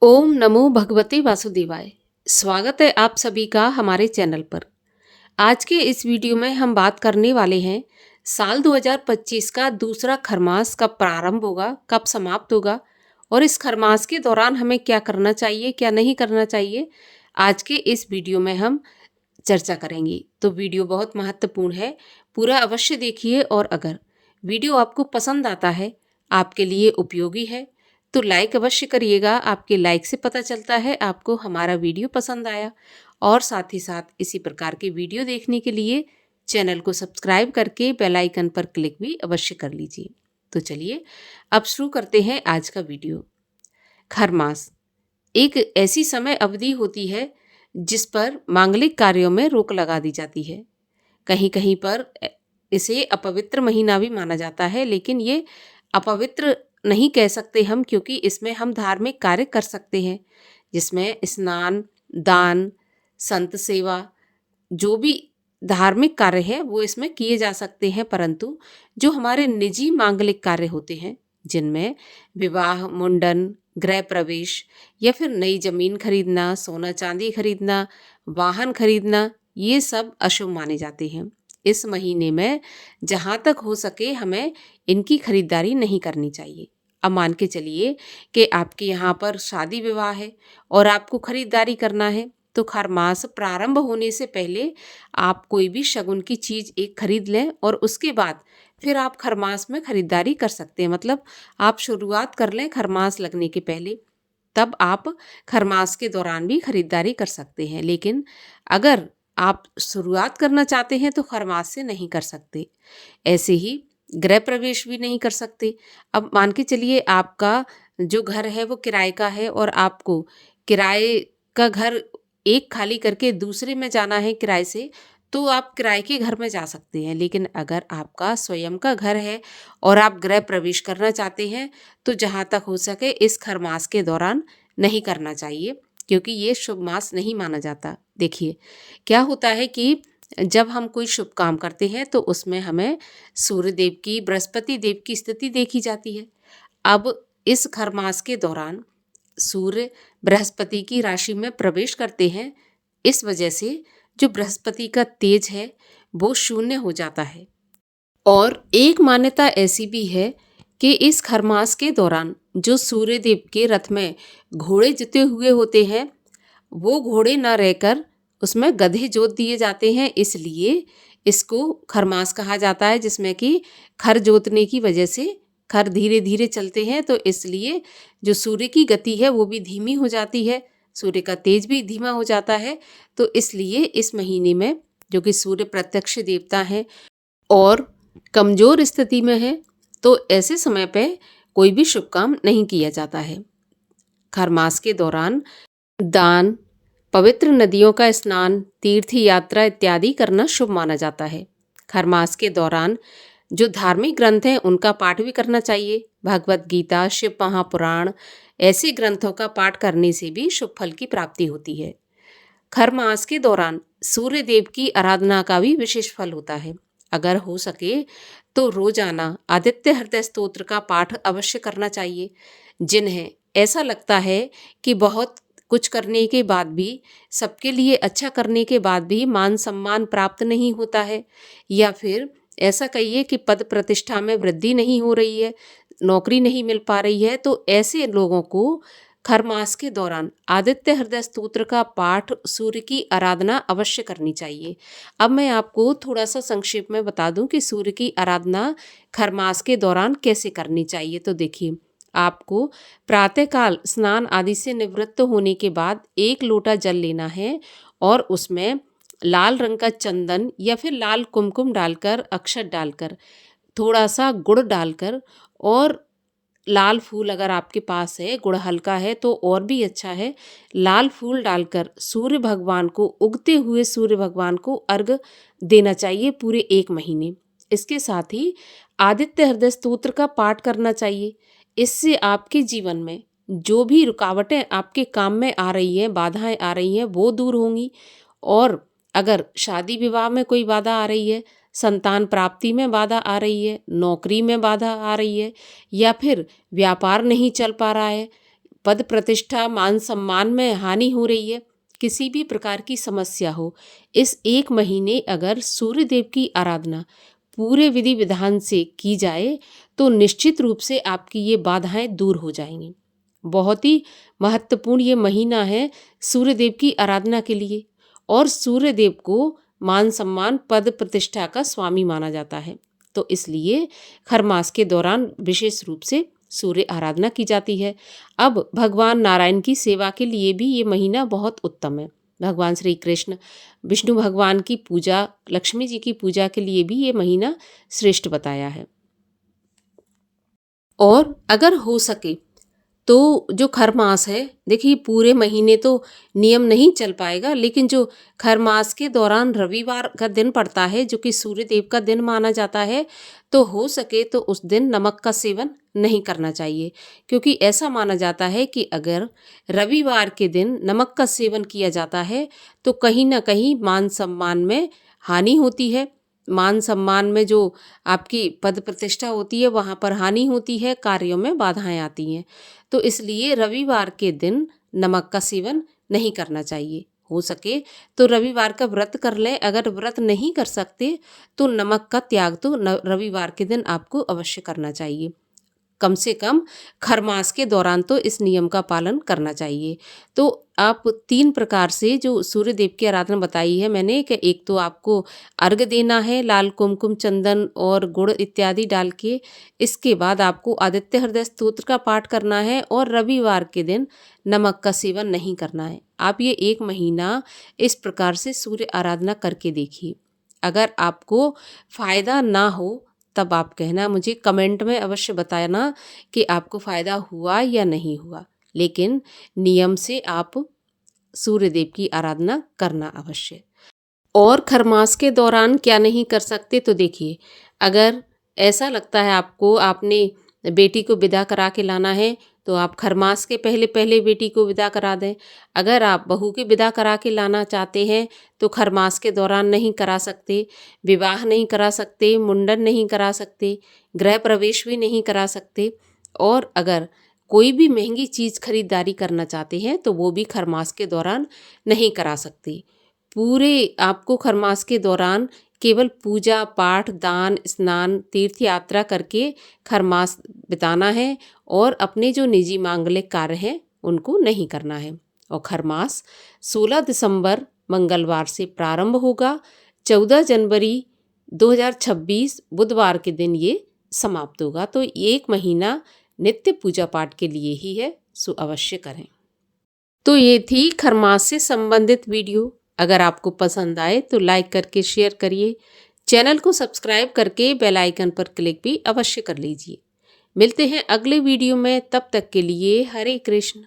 ओम नमो भगवते वासुदेवाय। स्वागत है आप सभी का हमारे चैनल पर। आज के इस वीडियो में हम बात करने वाले हैं साल 2025 का दूसरा खरमास कब प्रारंभ होगा, कब समाप्त होगा और इस खरमास के दौरान हमें क्या करना चाहिए, क्या नहीं करना चाहिए। आज के इस वीडियो में हम चर्चा करेंगे। तो वीडियो बहुत महत्वपूर्ण है, पूरा अवश्य देखिए और अगर वीडियो आपको पसंद आता है, आपके लिए उपयोगी है तो लाइक अवश्य करिएगा। आपके लाइक से पता चलता है आपको हमारा वीडियो पसंद आया। और साथ ही साथ इसी प्रकार के वीडियो देखने के लिए चैनल को सब्सक्राइब करके बेल आइकन पर क्लिक भी अवश्य कर लीजिए। तो चलिए अब शुरू करते हैं आज का वीडियो। खरमास एक ऐसी समय अवधि होती है जिस पर मांगलिक कार्यों में रोक लगा दी जाती है। कहीं कहीं पर इसे अपवित्र महीना भी माना जाता है, लेकिन ये अपवित्र नहीं कह सकते हम, क्योंकि इसमें हम धार्मिक कार्य कर सकते हैं, जिसमें स्नान, दान, संत सेवा, जो भी धार्मिक कार्य है वो इसमें किए जा सकते हैं। परंतु जो हमारे निजी मांगलिक कार्य होते हैं, जिनमें विवाह, मुंडन, गृह प्रवेश या फिर नई जमीन खरीदना, सोना चांदी खरीदना, वाहन खरीदना, ये सब अशुभ माने जाते हैं। इस महीने में जहाँ तक हो सके हमें इनकी खरीदारी नहीं करनी चाहिए। अब मान के चलिए कि आपके यहाँ पर शादी विवाह है और आपको खरीदारी करना है, तो खरमास प्रारंभ होने से पहले आप कोई भी शगुन की चीज़ एक खरीद लें और उसके बाद फिर आप खरमास में खरीदारी कर सकते हैं। मतलब आप शुरुआत कर लें खरमास लगने के पहले, तब आप खरमास के दौरान भी खरीदारी कर सकते हैं। लेकिन अगर आप शुरुआत करना चाहते हैं तो खरमास से नहीं कर सकते। ऐसे ही गृह प्रवेश भी नहीं कर सकते। अब मान के चलिए आपका जो घर है वो किराए का है और आपको किराए का घर एक खाली करके दूसरे में जाना है किराए से, तो आप किराए के घर में जा सकते हैं। लेकिन अगर आपका स्वयं का घर है और आप गृह प्रवेश करना चाहते हैं तो जहाँ तक हो सके इस खरमास के दौरान नहीं करना चाहिए, क्योंकि ये शुभ मास नहीं माना जाता। देखिए क्या होता है कि जब हम कोई शुभ काम करते हैं तो उसमें हमें सूर्य देव की, बृहस्पति देव की स्थिति देखी जाती है। अब इस खरमास के दौरान सूर्य बृहस्पति की राशि में प्रवेश करते हैं। इस वजह से जो बृहस्पति का तेज है वो शून्य हो जाता है। और एक मान्यता ऐसी भी है कि इस खरमास के दौरान जो सूर्य देव के रथ में घोड़े जुते हुए होते हैं, वो घोड़े न रहकर उसमें गधे जोत दिए जाते हैं। इसलिए इसको खरमास कहा जाता है, जिसमें कि खर जोतने की वजह से खर धीरे धीरे चलते हैं, तो इसलिए जो सूर्य की गति है वो भी धीमी हो जाती है, सूर्य का तेज भी धीमा हो जाता है। तो इसलिए इस महीने में जो कि सूर्य प्रत्यक्ष देवता है और कमजोर स्थिति में है, तो ऐसे समय पे कोई भी शुभ काम नहीं किया जाता है। खरमास के दौरान दान, पवित्र नदियों का स्नान, तीर्थ यात्रा इत्यादि करना शुभ माना जाता है। खरमास के दौरान जो धार्मिक ग्रंथ हैं उनका पाठ भी करना चाहिए। भगवत गीता, शिव महापुराण, ऐसे ग्रंथों का पाठ करने से भी शुभ फल की प्राप्ति होती है। खरमास के दौरान सूर्य देव की आराधना का भी विशेष फल होता है। अगर हो सके तो रोजाना आदित्य हृदय स्तोत्र का पाठ अवश्य करना चाहिए। जिन्हें ऐसा लगता है कि बहुत कुछ करने के बाद भी, सबके लिए अच्छा करने के बाद भी मान सम्मान प्राप्त नहीं होता है, या फिर ऐसा कहिए कि पद प्रतिष्ठा में वृद्धि नहीं हो रही है, नौकरी नहीं मिल पा रही है, तो ऐसे लोगों को खरमास के दौरान आदित्य हृदय स्तोत्र का पाठ, सूर्य की आराधना अवश्य करनी चाहिए। अब मैं आपको थोड़ा सा संक्षेप में बता दूं कि सूर्य की आराधना खरमास के दौरान कैसे करनी चाहिए। तो देखिए, आपको प्रातःकाल स्नान आदि से निवृत्त होने के बाद 1 लोटा जल लेना है और उसमें लाल रंग का चंदन या फिर लाल कुमकुम डालकर, अक्षत डालकर, थोड़ा सा गुड़ डालकर और लाल फूल अगर आपके पास है, गुड़ हल्का है तो और भी अच्छा है, लाल फूल डालकर सूर्य भगवान को, उगते हुए सूर्य भगवान को अर्घ देना चाहिए पूरे 1 महीने। इसके साथ ही आदित्य हृदय स्तोत्र का पाठ करना चाहिए। इससे आपके जीवन में जो भी रुकावटें आपके काम में आ रही हैं, बाधाएं आ रही हैं, वो दूर होंगी। और अगर शादी विवाह में कोई बाधा आ रही है, संतान प्राप्ति में बाधा आ रही है, नौकरी में बाधा आ रही है, या फिर व्यापार नहीं चल पा रहा है, पद प्रतिष्ठा मान सम्मान में हानि हो रही है, किसी भी प्रकार की समस्या हो, इस एक महीने अगर सूर्य देव की आराधना पूरे विधि विधान से की जाए तो निश्चित रूप से आपकी ये बाधाएं दूर हो जाएंगी। बहुत ही महत्वपूर्ण ये महीना है सूर्य देव की आराधना के लिए, और सूर्य देव को मान सम्मान पद प्रतिष्ठा का स्वामी माना जाता है। तो इसलिए खरमास के दौरान विशेष रूप से सूर्य आराधना की जाती है। अब भगवान नारायण की सेवा के लिए भी ये महीना बहुत उत्तम है। भगवान श्री कृष्ण, विष्णु भगवान की पूजा, लक्ष्मी जी की पूजा के लिए भी ये महीना श्रेष्ठ बताया है। और अगर हो सके तो जो खरमास है, देखिए पूरे महीने तो नियम नहीं चल पाएगा, लेकिन जो खरमास के दौरान रविवार का दिन पड़ता है जो कि सूर्य देव का दिन माना जाता है, तो हो सके तो उस दिन नमक का सेवन नहीं करना चाहिए, क्योंकि ऐसा माना जाता है कि अगर रविवार के दिन नमक का सेवन किया जाता है तो कहीं ना कहीं मान सम्मान में हानि होती है। मान सम्मान में जो आपकी पद प्रतिष्ठा होती है वहाँ पर हानि होती है, कार्यों में बाधाएं आती हैं। तो इसलिए रविवार के दिन नमक का सेवन नहीं करना चाहिए। हो सके तो रविवार का व्रत कर लें, अगर व्रत नहीं कर सकते तो नमक का त्याग तो रविवार के दिन आपको अवश्य करना चाहिए। कम से कम खरमास के दौरान तो इस नियम का पालन करना चाहिए। तो आप 3 प्रकार से जो सूर्य देव की आराधना बताई है मैंने, कि एक तो आपको अर्घ्य देना है लाल कुमकुम, चंदन और गुड़ इत्यादि डाल के। इसके बाद आपको आदित्य हृदय स्तोत्र का पाठ करना है और रविवार के दिन नमक का सेवन नहीं करना है। आप ये 1 महीना इस प्रकार से सूर्य आराधना करके देखिए। अगर आपको फ़ायदा ना हो तब आप कहना, मुझे कमेंट में अवश्य बताना कि आपको फ़ायदा हुआ या नहीं हुआ। लेकिन नियम से आप सूर्य देव की आराधना करना अवश्य। और खरमास के दौरान क्या नहीं कर सकते, तो देखिए, अगर ऐसा लगता है आपको आपने बेटी को विदा करा के लाना है तो आप खरमास के पहले पहले बेटी को विदा करा दें। अगर आप बहू की विदा करा के लाना चाहते हैं तो खरमास के दौरान नहीं करा सकते, विवाह नहीं करा सकते, मुंडन नहीं करा सकते, गृह प्रवेश भी नहीं करा सकते। और अगर कोई भी महंगी चीज़ खरीदारी करना चाहते हैं तो वो भी खरमास के दौरान नहीं करा सकते। पूरे आपको खरमास के दौरान केवल पूजा पाठ, दान, स्नान, तीर्थ यात्रा करके खरमास बिताना है, और अपने जो निजी मांगलिक कार्य हैं उनको नहीं करना है। और खरमास 16 दिसंबर मंगलवार से प्रारंभ होगा, 14 जनवरी 2026 बुधवार के दिन ये समाप्त होगा। तो 1 महीना नित्य पूजा पाठ के लिए ही है, सो अवश्य करें। तो ये थी खरमास से संबंधित वीडियो। अगर आपको पसंद आए तो लाइक करके शेयर करिए, चैनल को सब्सक्राइब करके बेल आइकन पर क्लिक भी अवश्य कर लीजिए। मिलते हैं अगले वीडियो में, तब तक के लिए हरे कृष्ण।